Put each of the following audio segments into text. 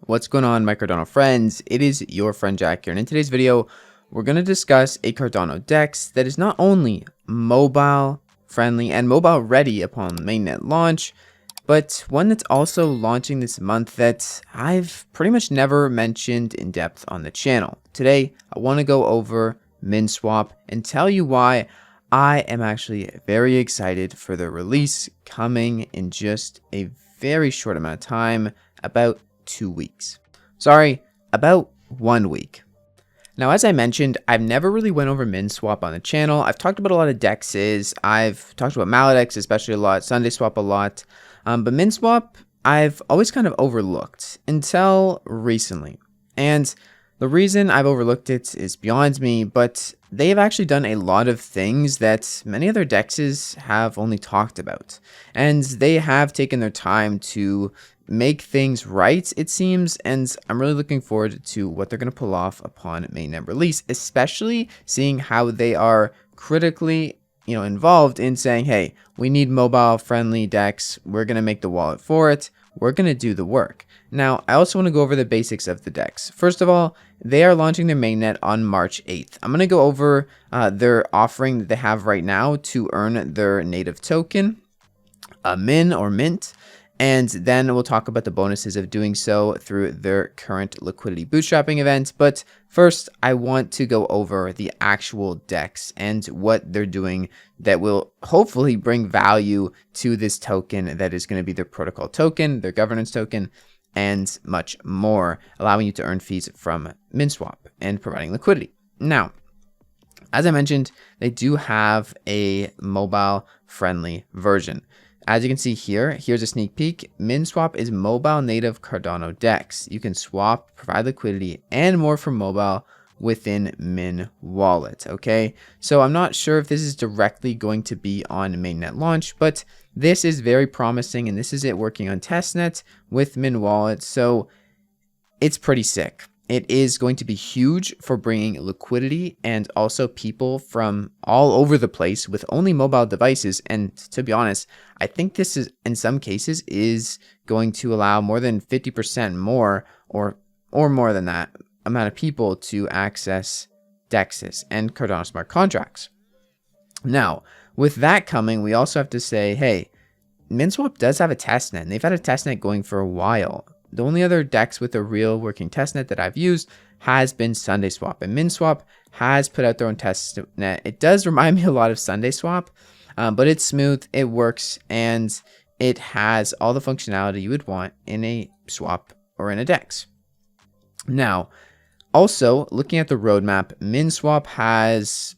What's going on, my Cardano friends? It is your friend Jack here, and in today's video, we're going to discuss a Cardano DEX that is not only mobile friendly and mobile ready upon mainnet launch, but one that's also launching this month that I've pretty much never mentioned in depth on the channel. Today, I want to go over Minswap and tell you why I am actually very excited for the release coming in just a very short amount of time, about 2 weeks. Sorry, about 1 week. Now, as I mentioned, I've never really went over Minswap on the channel. I've talked about a lot of DEXs. I've talked about Maladex especially a lot, SundaeSwap a lot. But Minswap, I've always kind of overlooked until recently. And the reason I've overlooked it is beyond me, but they've actually done a lot of things that many other DEXs have only talked about. And they have taken their time to make things right, it seems, and I'm really looking forward to what they're going to pull off upon mainnet release, especially seeing how they are critically involved in saying, hey, we need mobile friendly DEX, we're going to make the wallet for it, we're going to do the work. Now, I also want to go over the basics of the DEX. First of all, they are launching their mainnet on March 8th. I'm going to go over their offering that they have right now to earn their native token, Min or Mint. And then we'll talk about the bonuses of doing so through their current liquidity bootstrapping event. But first, I want to go over the actual DEX and what they're doing that will hopefully bring value to this token that is going to be their protocol token, their governance token, and much more, allowing you to earn fees from Minswap and providing liquidity. Now, as I mentioned, they do have a mobile-friendly version. As you can see here, here's a sneak peek. Minswap is mobile native Cardano DEX. You can swap, provide liquidity, and more for mobile within Min Wallet. Okay, so I'm not sure if this is directly going to be on mainnet launch, but this is very promising, and this is it working on Testnet with Min Wallet. So it's pretty sick. It is going to be huge for bringing liquidity and also people from all over the place with only mobile devices. And to be honest, I think this is, in some cases, is going to allow more than 50% more or more than that amount of people to access DEXs and Cardano smart contracts. Now, with that coming, we also have to say, hey, Minswap does have a testnet, and they've had a testnet going for a while. The only other DEX with a real working testnet that I've used has been SundaeSwap, and Minswap has put out their own testnet. It does remind me a lot of SundaeSwap, but it's smooth, it works, and it has all the functionality you would want in a swap or in a DEX. Now, also looking at the roadmap, Minswap has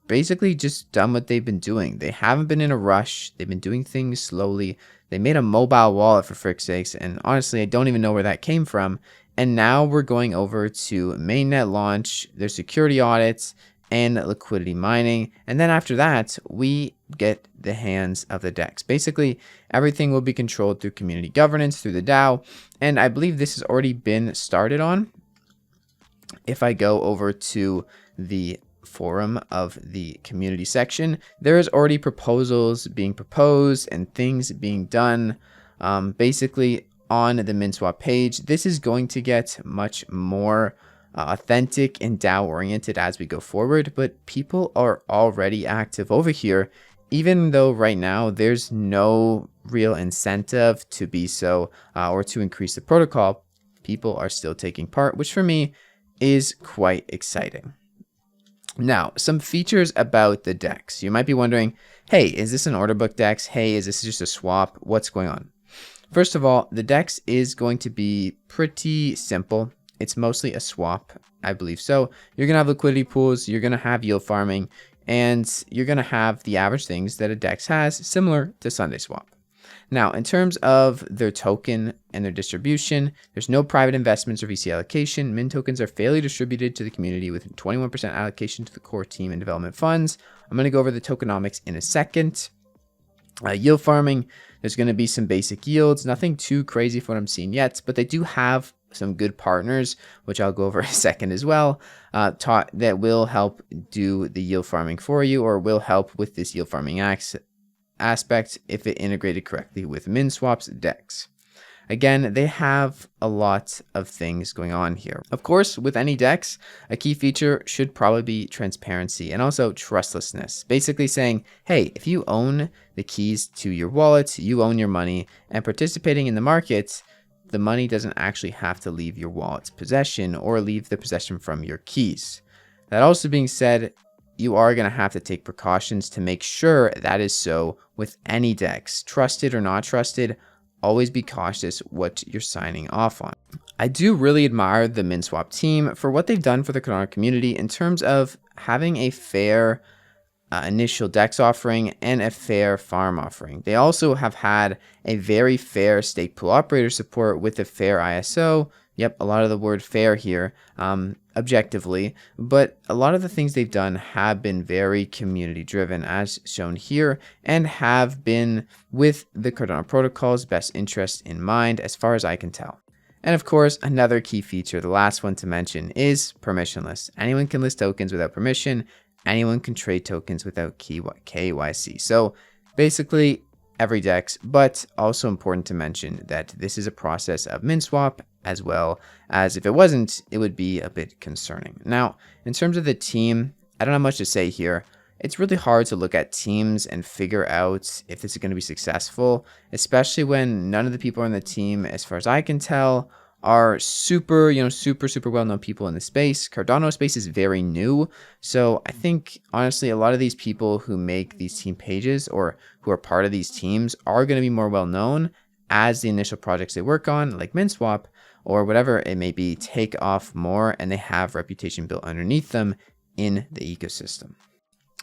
basically just done what they've been doing. They haven't been in a rush. They've been doing things slowly. They made a mobile wallet, for frick's sakes, and honestly, I don't even know where that came from. And now we're going over to mainnet launch, their security audits, and liquidity mining. And then after that, we get the hands of the DEX. Basically, everything will be controlled through community governance, through the DAO. And I believe this has already been started on. If I go over to the forum of the community section, there is already proposals being proposed and things being done basically on the Minswap page. This is going to get much more authentic and DAO oriented as we go forward, but people are already active over here, even though right now there's no real incentive to be so or to increase the protocol. People are still taking part, which for me is quite exciting. Now, some features about the DEX. You might be wondering, hey, is this an order book DEX? Hey, is this just a swap? What's going on? First of all, the DEX is going to be pretty simple. It's mostly a swap, I believe so. You're going to have liquidity pools, you're going to have yield farming, and you're going to have the average things that a DEX has, similar to SundaeSwap. Now, in terms of their token and their distribution, there's no private investments or VC allocation. Min tokens are fairly distributed to the community with 21% allocation to the core team and development funds. I'm going to go over the tokenomics in a second. Yield farming, there's going to be some basic yields, nothing too crazy for what I'm seeing yet, but they do have some good partners, which I'll go over in a second as well, that will help do the yield farming for you, or will help with this yield farming aspect if it integrated correctly with Minswap's DEX. again, they have a lot of things going on here. Of course, with any DEX, a key feature should probably be transparency and also trustlessness. Basically saying, hey, if you own the keys to your wallet, you own your money, and participating in the market, the money doesn't actually have to leave your wallet's possession or leave the possession from your keys. That also being said, you are going to have to take precautions to make sure that is so with any DEX. Trusted or not trusted, always be cautious what you're signing off on. I do really admire the Minswap team for what they've done for the Cardano community in terms of having a fair initial DEX offering and a fair farm offering. They also have had a very fair stake pool operator support with a fair ISO. Yep, a lot of the word fair here, objectively, but a lot of the things they've done have been very community driven as shown here and have been with the Cardano protocol's best interest in mind as far as I can tell. And of course, another key feature, the last one to mention, is permissionless. Anyone can list tokens without permission. Anyone can trade tokens without KYC. So basically every DEX, but also important to mention that this is a process of Minswap, as well as if it wasn't, it would be a bit concerning. Now, in terms of the team, I don't have much to say here. It's really hard to look at teams and figure out if this is going to be successful, especially when none of the people on the team, as far as I can tell, are super well-known people in the space. Cardano space is very new. So I think, honestly, a lot of these people who make these team pages or who are part of these teams are going to be more well-known as the initial projects they work on, like Minswap or whatever it may be, take off more and they have reputation built underneath them in the ecosystem.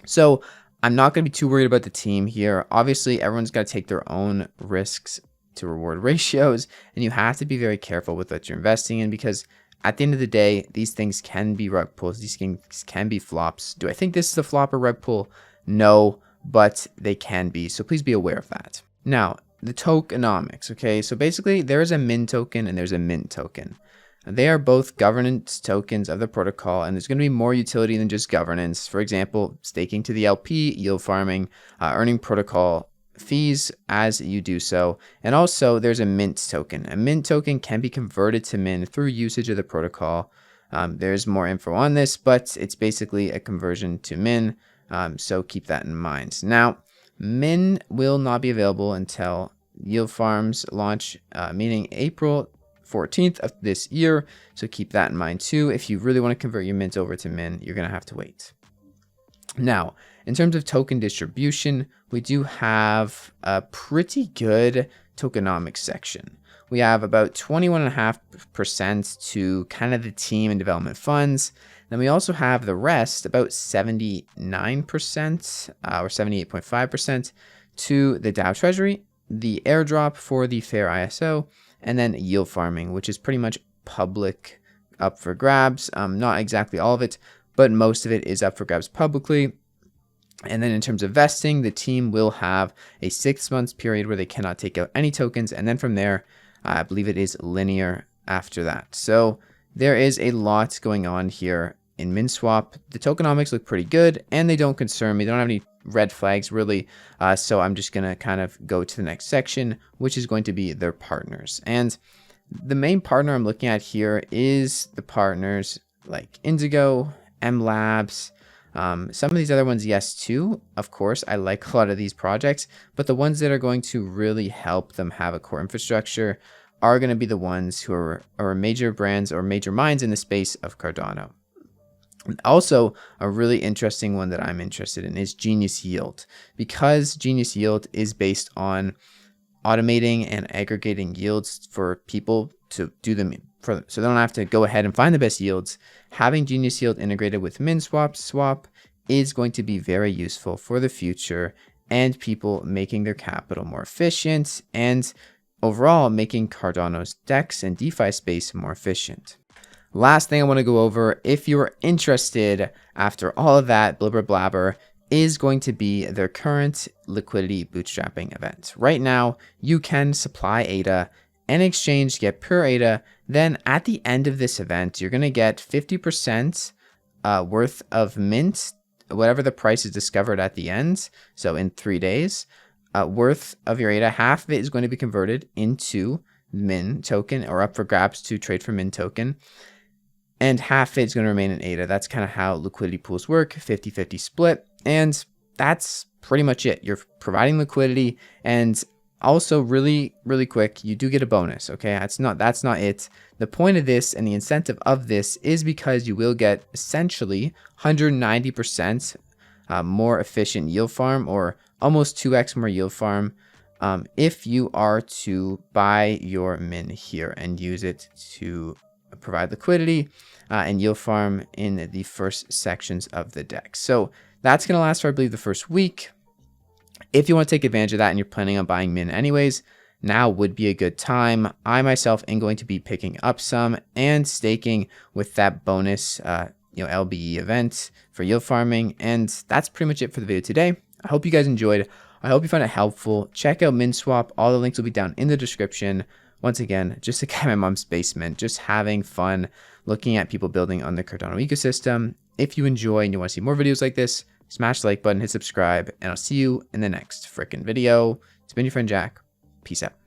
So I'm not going to be too worried about the team here. Obviously, everyone's got to take their own risks to reward ratios, and you have to be very careful with what you're investing in, because at the end of the day, these things can be rug pulls. These things can be flops. Do I think this is a flop or rug pull? No, but they can be. So please be aware of that. Now, the tokenomics. Okay, so basically there is a min token and there's a mint token. They are both governance tokens of the protocol, and there's going to be more utility than just governance. For example, staking to the LP, yield farming, earning protocol fees as you do so. And also there's a mint token. A mint token can be converted to min through usage of the protocol. There's more info on this, but it's basically a conversion to min. So keep that in mind. Now, min will not be available until yield farms launch, meaning April 14th of this year. So keep that in mind too. If you really want to convert your mint over to min, you're going to have to wait. Now, in terms of token distribution, we do have a pretty good tokenomics section. We have about 21.5% to kind of the team and development funds. Then we also have the rest, about 79% or 78.5% to the DAO treasury, the airdrop for the fair ISO, and then yield farming, which is pretty much public, up for grabs. Not exactly all of it, but most of it is up for grabs publicly. And then in terms of vesting, the team will have a 6 month period where they cannot take out any tokens. And then from there, I believe it is linear after that. So there is a lot going on here in Minswap. The tokenomics look pretty good and they don't concern me. They don't have any red flags really. So I'm just going to kind of go to the next section, which is going to be their partners. And the main partner I'm looking at here is the partners like Indigo, M Labs. Some of these other ones, yes, too. Of course, I like a lot of these projects, but the ones that are going to really help them have a core infrastructure are going to be the ones who are major brands or major minds in the space of Cardano. Also, a really interesting one that I'm interested in is Genius Yield, because Genius Yield is based on automating and aggregating yields for people to do them so they don't have to go ahead and find the best yields. Having Genius Yield integrated with Minswap is going to be very useful for the future and people making their capital more efficient and overall making Cardano's DEX and DeFi space more efficient. Last thing I want to go over, if you're interested after all of that blubber blabber, is going to be their current liquidity bootstrapping event. Right now, you can supply ADA and exchange, get pure ADA. Then at the end of this event, you're going to get 50% worth of mint, whatever the price is discovered at the end. So in 3 days, worth of your ADA, half of it is going to be converted into Min token, or up for grabs to trade for Min token. And half it's going to remain in ADA. That's kind of how liquidity pools work, 50-50 split. And that's pretty much it. You're providing liquidity, and also really quick, you do get a bonus. Okay, that's not it. The point of this and the incentive of this is because you will get essentially 190% more efficient yield farm, or almost 2x more yield farm, if you are to buy your Min here and use it to provide liquidity and yield farm in the first sections of the DEX. So that's going to last for, I believe, the first week. If you want to take advantage of that and you're planning on buying Min anyways, now would be a good time. I myself am going to be picking up some and staking with that bonus LBE event for yield farming. And that's pretty much it for the video today. I hope you guys enjoyed. I hope you found it helpful. Check out Minswap. All the links will be down in the description. Once again, just a guy in my mom's basement, just having fun looking at people building on the Cardano ecosystem. If you enjoy and you want to see more videos like this, smash the like button, hit subscribe, and I'll see you in the next frickin' video. It's been your friend Jack. Peace out.